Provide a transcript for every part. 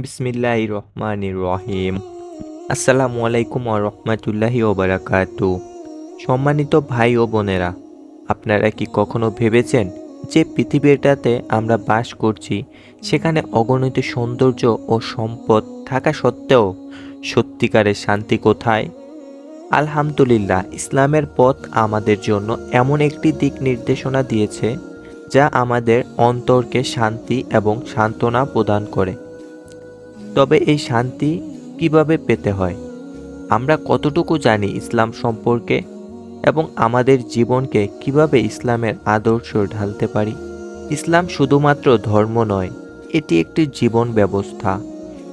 বিসমিল্লাহির রহমানির রহিম। আসসালামু আলাইকুম ওয়া রাহমাতুল্লাহি ওয়া বারাকাতুহু। সম্মানিত ভাই ও বোনেরা, আপনারা কি কখনো ভেবেছেন যে পৃথিবীটাতে আমরা বাস করছি সেখানে অগণিত সৌন্দর্য ও সম্পদ থাকা সত্ত্বেও সত্যিকারের শান্তি কোথায়? আলহামদুলিল্লাহ, ইসলামের পথ আমাদের জন্য এমন একটি দিক নির্দেশনা দিয়েছে যা আমাদের অন্তরকে শান্তি এবং সান্ত্বনা প্রদান করে। তবে এই শান্তি কিভাবে পেতে হয়? আমরা কতটুকু জানি ইসলাম সম্পর্কে এবং আমাদের জীবনকে কিভাবে ইসলামের আদর্শ ঢালতে পারি? ইসলাম শুধুমাত্র ধর্ম নয়, এটি একটি জীবন ব্যবস্থা।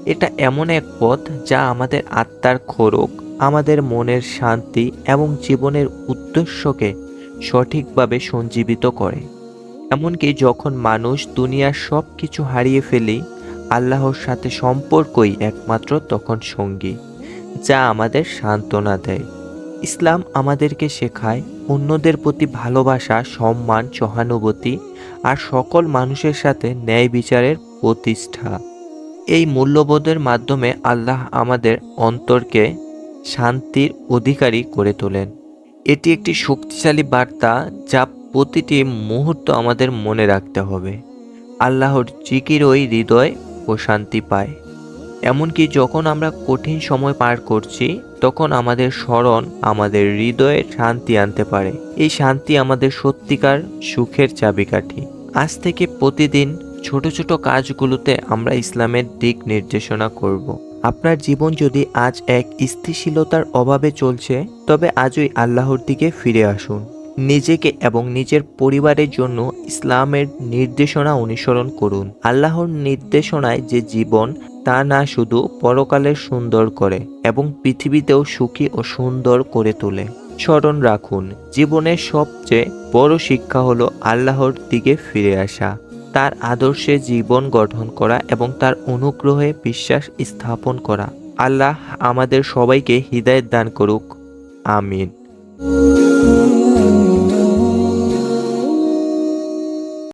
এটা এমন এক পথ যা আমাদের আত্মার খোরাক, আমাদের মনের শান্তি এবং জীবনের উদ্দেশ্যকে সঠিকভাবে সঞ্জীবিত করে। এমনকি যখন মানুষ দুনিয়ার সব কিছু হারিয়ে ফেলি, আল্লাহর সাথে সম্পর্কই একমাত্র তখন সঙ্গী, যা আমাদের সান্ত্বনা দেয়। ইসলাম আমাদেরকে শেখায় অন্যদের প্রতি ভালোবাসা, সম্মান, সহানুভূতি আর সকল মানুষের সাথে ন্যায় বিচারের প্রতিষ্ঠা। এই মূল্যবোধের মাধ্যমে আল্লাহ আমাদের অন্তরকে শান্তির অধিকারী করে তোলেন। এটি একটি শক্তিশালী বার্তা যা প্রতিটি মুহূর্ত আমাদের মনে রাখতে হবে। আল্লাহর জিকিরই হৃদয় প্রশান্তি পায়। এমনকি যখন আমরা কঠিন সময় পার করছি, তখন আমাদের স্মরণ আমাদের হৃদয়ে শান্তি আনতে পারে। এই শান্তি আমাদের সত্যিকার সুখের চাবিকাঠি। আজ থেকে প্রতিদিন ছোট ছোট কাজগুলোতে আমরা ইসলামের দিক নির্দেশনা করব। আপনার জীবন যদি আজ এক স্থিতিশীলতার অভাবে চলছে, তবে আজই আল্লাহর দিকে ফিরে আসুন। নিজেকে এবং নিজের পরিবারের জন্য ইসলামের নির্দেশনা অনুসরণ করুন। আল্লাহর নির্দেশনায় যে জীবন, তা না শুধু পরকালের সুন্দর করে এবং পৃথিবীতেও সুখী ও সুন্দর করে তোলে। স্মরণ রাখুন, জীবনের সবচেয়ে বড় শিক্ষা হলো আল্লাহর দিকে ফিরে আসা, তার আদর্শে জীবন গঠন করা এবং তার অনুগ্রহে বিশ্বাস স্থাপন করা। আল্লাহ আমাদের সবাইকে হিদায়াত দান করুক। আমিন।